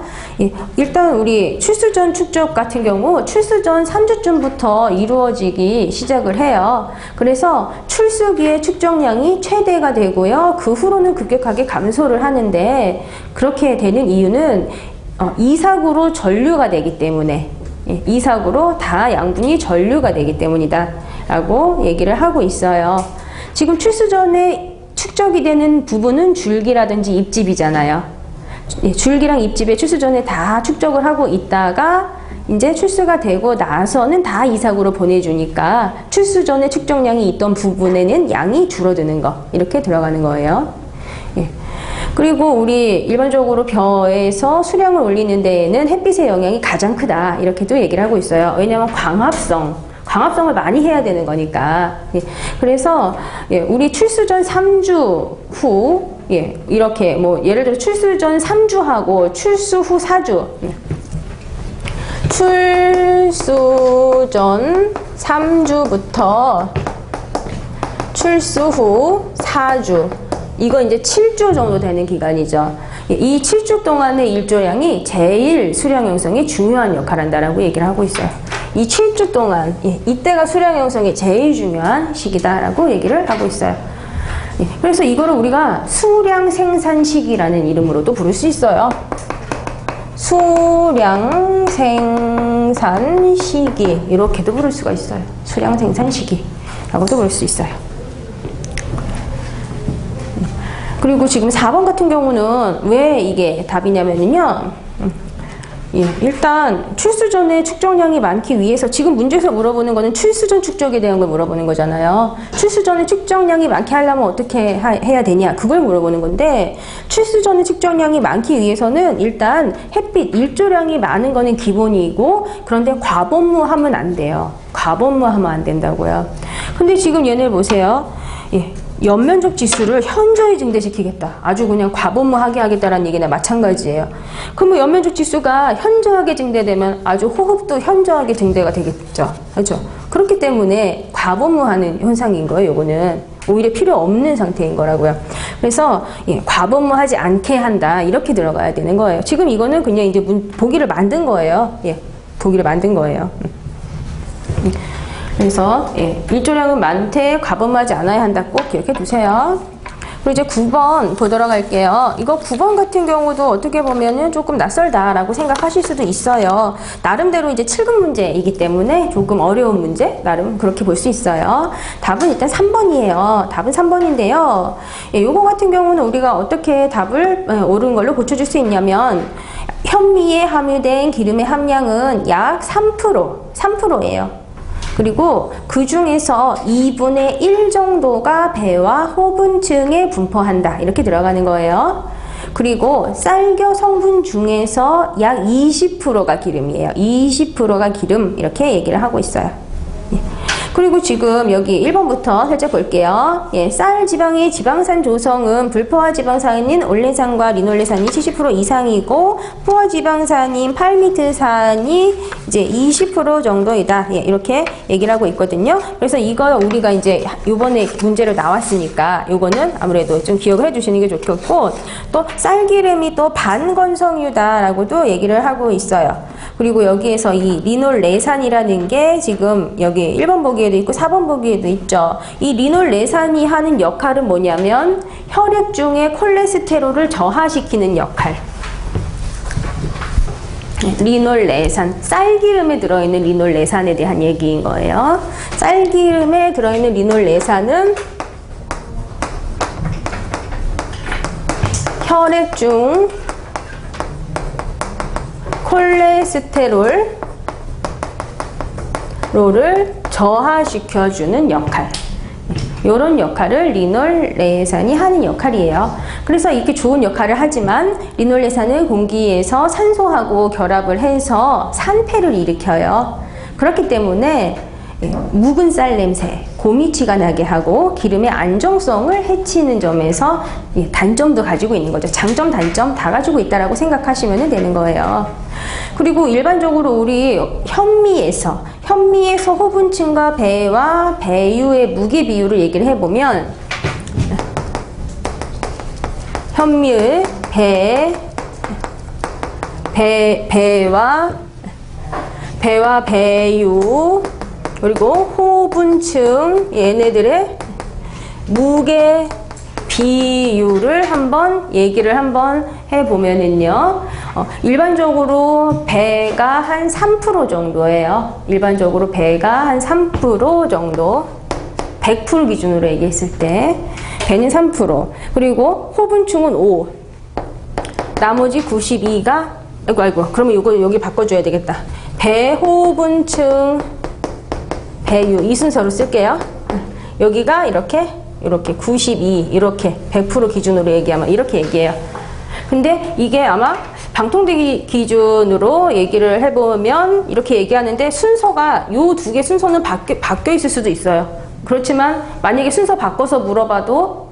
일단 우리 출수 전 축적 같은 경우 출수 전 3주쯤부터 이루어지기 시작을 해요. 그래서 출수기의 축적량이 최대가 되고요. 그 후로는 급격하게 감소를 하는데 그렇게 되는 이유는 이삭으로 전류가 되기 때문에 이삭으로 다 양분이 전류가 되기 때문이다 라고 얘기를 하고 있어요. 지금 출수 전에 축적이 되는 부분은 줄기라든지 잎집이잖아요. 줄기랑 잎집에 출수 전에 다 축적을 하고 있다가 이제 출수가 되고 나서는 다 이삭으로 보내주니까 출수 전에 축적량이 있던 부분에는 양이 줄어드는 거 이렇게 들어가는 거예요. 그리고 우리 일반적으로 벼에서 수량을 올리는 데에는 햇빛의 영향이 가장 크다 이렇게도 얘기를 하고 있어요. 왜냐하면 광합성을 많이 해야 되는 거니까. 그래서 우리 출수 전 3주 후 이렇게 뭐 예를 들어 출수 전 3주하고 출수 후 4주 출수 전 3주부터 출수 후 4주 이거 이제 7주 정도 되는 기간이죠. 이 7주 동안의 일조량이 제일 수량 형성에 중요한 역할을 한다라고 얘기를 하고 있어요. 이 7주 동안 이때가 수량 형성이 제일 중요한 시기다라고 얘기를 하고 있어요. 그래서 이거를 우리가 수량 생산 시기라는 이름으로도 부를 수 있어요. 수량 생산 시기 이렇게도 부를 수가 있어요. 수량 생산 시기라고도 부를 수 있어요. 그리고 지금 4번 같은 경우는 왜 이게 답이냐면요. 예, 일단 출수 전에 축적량이 많기 위해서 지금 문제에서 물어보는 거는 출수 전 축적에 대한 걸 물어보는 거잖아요. 출수 전에 축적량이 많게 하려면 어떻게 해야 되냐 그걸 물어보는 건데 출수 전에 축적량이 많기 위해서는 일단 햇빛 일조량이 많은 거는 기본이고 그런데 과범무하면 안 돼요. 과범무하면 안 된다고요. 근데 지금 얘네 보세요. 예. 연면적 지수를 현저히 증대시키겠다. 아주 그냥 과범무하게 하겠다라는 얘기나 마찬가지예요. 그럼 뭐 연면적 지수가 현저하게 증대되면 아주 호흡도 현저하게 증대가 되겠죠. 그렇죠? 그렇기 때문에 과범무하는 현상인 거예요. 요거는 오히려 필요 없는 상태인 거라고요. 그래서 예, 과범무하지 않게 한다. 이렇게 들어가야 되는 거예요. 지금 이거는 그냥 이제 보기를 만든 거예요. 예, 보기를 만든 거예요. 그래서 예, 일조량은 많되 과범하지 않아야 한다. 꼭 기억해 두세요. 그리고 이제 9번 보도록 할게요. 이거 9번 같은 경우도 어떻게 보면은 조금 낯설다라고 생각하실 수도 있어요. 나름대로 이제 7급 문제이기 때문에 조금 어려운 문제, 나름 그렇게 볼 수 있어요. 답은 일단 3번이에요. 답은 3번인데요. 예, 요거 같은 경우는 우리가 어떻게 답을 옳은 걸로 고쳐줄 수 있냐면 현미에 함유된 기름의 함량은 약 3%예요. 그리고 그 중에서 2분의 1 정도가 배와 호분층에 분포한다. 이렇게 들어가는 거예요. 그리고 쌀겨 성분 중에서 약 20%가 기름이에요. 20%가 기름 이렇게 얘기를 하고 있어요. 그리고 지금 여기 1번부터 살짝 볼게요. 예, 쌀 지방의 지방산 조성은 불포화 지방산인 올레산과 리놀레산이 70% 이상이고 포화 지방산인 팔미트산이 이제 20% 정도이다. 예, 이렇게 얘기를 하고 있거든요. 그래서 이거 우리가 이제 이번에 문제로 나왔으니까 이거는 아무래도 좀 기억을 해주시는 게 좋겠고 또 쌀기름이 또 반건성유다라고도 얘기를 하고 있어요. 그리고 여기에서 이 리놀레산이라는 게 지금 여기 1번 보기에도 있고 4번 보기에도 있죠. 이 리놀레산이 하는 역할은 뭐냐면 혈액 중에 콜레스테롤을 저하시키는 역할. 리놀레산, 쌀기름에 들어있는 리놀레산에 대한 얘기인 거예요. 쌀기름에 들어있는 리놀레산은 혈액 중 콜레스테롤을 저하시켜주는 역할. 이런 역할을 리놀레산이 하는 역할이에요. 그래서 이렇게 좋은 역할을 하지만 리놀레산은 공기에서 산소하고 결합을 해서 산패를 일으켜요. 그렇기 때문에 묵은 쌀 냄새, 고미치가 나게 하고 기름의 안정성을 해치는 점에서 단점도 가지고 있는 거죠. 장점, 단점 다 가지고 있다라고 생각하시면 되는 거예요. 그리고 일반적으로 우리 현미에서 호분층과 배와 배유의 무게 비율을 얘기를 해보면 현미의 배와 배유 그리고 호분층 얘네들의 무게 비율을 한번 얘기를 해보면은요. 일반적으로 배가 한 3% 정도예요. 일반적으로 배가 한 3% 정도. 100% 기준으로 얘기했을 때 배는 3%. 그리고 호분층은 5. 나머지 92가 아이고 그러면 이거 여기 바꿔줘야 되겠다. 배호분층 배유 이 순서로 쓸게요. 여기가 이렇게 92 이렇게 100% 기준으로 얘기하면 이렇게 얘기해요. 근데 이게 아마 방통대 기준으로 얘기를 해보면 이렇게 얘기하는데 순서가 요 두 개 순서는 바뀌어 있을 수도 있어요. 그렇지만 만약에 순서 바꿔서 물어봐도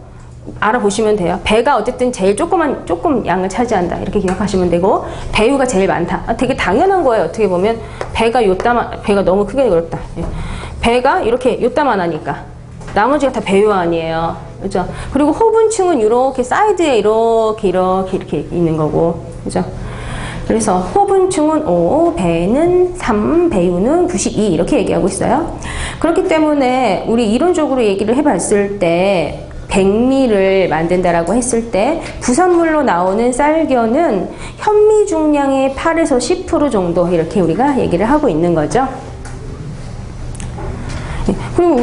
알아보시면 돼요. 배가 어쨌든 제일 조금 양을 차지한다 이렇게 기억하시면 되고 배유가 제일 많다. 되게 당연한 거예요. 어떻게 보면 배가 너무 크게 그렇다. 배가 이렇게 요따만 하니까 나머지가 다 배유 아니에요. 그죠? 그리고 호분층은 이렇게 사이드에 이렇게 있는 거고. 그죠? 그래서 호분층은 5, 배는 3, 배유는 92 이렇게 얘기하고 있어요. 그렇기 때문에 우리 이론적으로 얘기를 해봤을 때 백미를 만든다라고 했을 때 부산물로 나오는 쌀겨는 현미 중량의 8에서 10% 정도 이렇게 우리가 얘기를 하고 있는 거죠. 그리고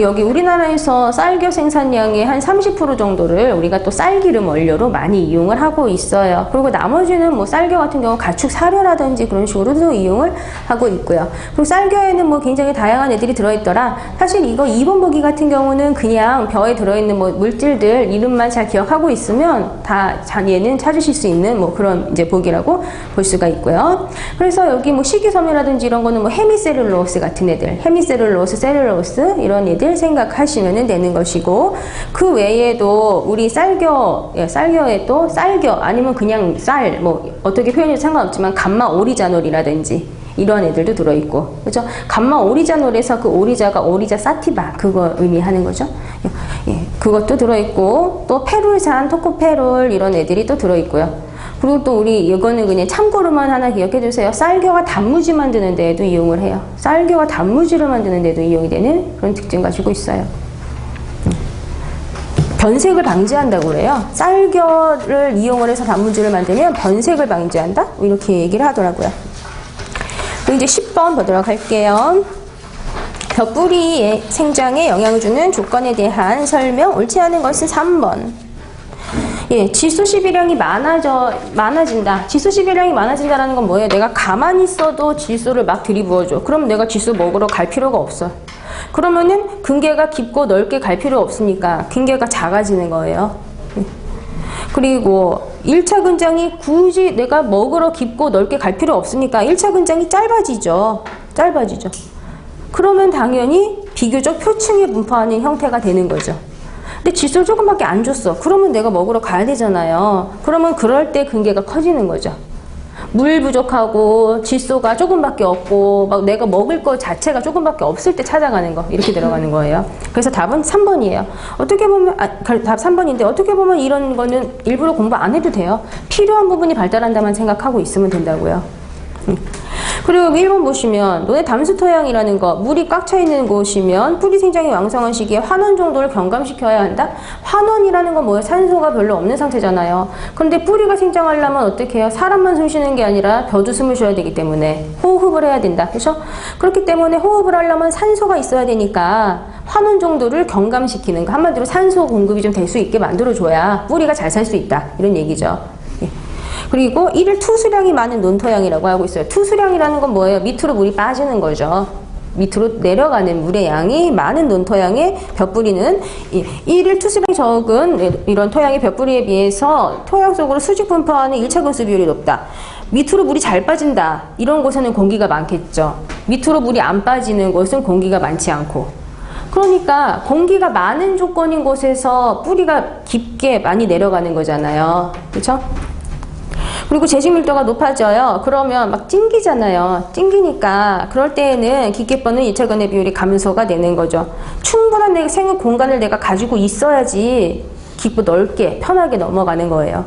여기 우리나라에서 쌀겨 생산량의 한 30% 정도를 우리가 또 쌀기름 원료로 많이 이용을 하고 있어요. 그리고 나머지는 뭐 쌀겨 같은 경우 가축 사료라든지 그런 식으로도 이용을 하고 있고요. 그리고 쌀겨에는 뭐 굉장히 다양한 애들이 들어있더라. 사실 이거 2번 보기 같은 경우는 그냥 벼에 들어있는 뭐 물질들 이름만 잘 기억하고 있으면 다 얘는 찾으실 수 있는 뭐 그런 이제 보기라고 볼 수가 있고요. 그래서 여기 뭐 식이섬유라든지 이런 거는 뭐 헤미셀룰로스 같은 애들, 헤미셀룰로스, 셀룰로스 이런 애들 생각하시면 되는 것이고, 그 외에도 우리 쌀겨에 또 쌀겨 아니면 그냥 쌀 뭐 어떻게 표현해도 상관없지만 감마 오리자놀이라든지 이런 애들도 들어있고, 그죠? 감마 오리자놀에서 그 오리자가 오리자 사티바 그거 의미하는 거죠. 예, 그것도 들어있고, 또 페룰산, 토코페롤 이런 애들이 또 들어있고요. 그리고 또 우리 이거는 그냥 참고로만 하나 기억해 주세요. 쌀겨가 단무지 만드는 데에도 이용을 해요. 쌀겨가 단무지를 만드는 데도 이용이 되는 그런 특징 가지고 있어요. 변색을 방지한다고 그래요. 쌀겨를 이용을 해서 단무지를 만들면 변색을 방지한다? 이렇게 얘기를 하더라고요. 그리고 이제 10번 보도록 할게요. 벼뿌리의 생장에 영향을 주는 조건에 대한 설명. 옳지 않은 것은 3번. 예, 질소12량이 많아진다. 질소12량이 많아진다라는 건 뭐예요? 내가 가만히 있어도 질소를 막 들이부어줘. 그럼 내가 질소 먹으러 갈 필요가 없어. 그러면은 근계가 깊고 넓게 갈 필요 없으니까 근계가 작아지는 거예요. 그리고 1차 근장이 굳이 내가 먹으러 깊고 넓게 갈 필요 없으니까 1차 근장이 짧아지죠. 그러면 당연히 비교적 표층에 분포하는 형태가 되는 거죠. 근데 질소를 조금밖에 안 줬어. 그러면 내가 먹으러 가야 되잖아요. 그러면 그럴 때 근계가 커지는 거죠. 물 부족하고 질소가 조금밖에 없고 막 내가 먹을 거 자체가 조금밖에 없을 때 찾아가는 거, 이렇게 들어가는 거예요. 그래서 답은 3번이에요. 어떻게 보면 답 3번인데 어떻게 보면 이런 거는 일부러 공부 안 해도 돼요. 필요한 부분이 발달한다만 생각하고 있으면 된다고요. 그리고 1번 보시면 너네 담수 토양이라는 거, 물이 꽉 차 있는 곳이면 뿌리 생장이 왕성한 시기에 환원 정도를 경감시켜야 한다? 환원이라는 건 뭐예요? 산소가 별로 없는 상태잖아요. 그런데 뿌리가 생장하려면 어떻게 해요? 사람만 숨 쉬는 게 아니라 벼도 숨을 쉬어야 되기 때문에 호흡을 해야 된다. 그렇죠? 그렇기 때문에 호흡을 하려면 산소가 있어야 되니까 환원 정도를 경감시키는 거, 한마디로 산소 공급이 좀 될 수 있게 만들어줘야 뿌리가 잘 살 수 있다. 이런 얘기죠. 그리고 이를 투수량이 많은 논토양이라고 하고 있어요. 투수량이라는 건 뭐예요? 밑으로 물이 빠지는 거죠. 밑으로 내려가는 물의 양이 많은 논토양의 벼뿌리는 이를 투수량이 적은 이런 토양의 벼뿌리에 비해서 토양 속으로 수직 분포하는 1차 근수 비율이 높다. 밑으로 물이 잘 빠진다. 이런 곳에는 공기가 많겠죠. 밑으로 물이 안 빠지는 곳은 공기가 많지 않고. 그러니까 공기가 많은 조건인 곳에서 뿌리가 깊게 많이 내려가는 거잖아요. 그렇죠? 그리고 재질 밀도가 높아져요. 그러면 막 찡기잖아요. 찡기니까 그럴 때에는 깊게 뻗는 2차 근의 비율이 감소가 되는 거죠. 충분한 내 생육 공간을 내가 가지고 있어야지 깊고 넓게 편하게 넘어가는 거예요.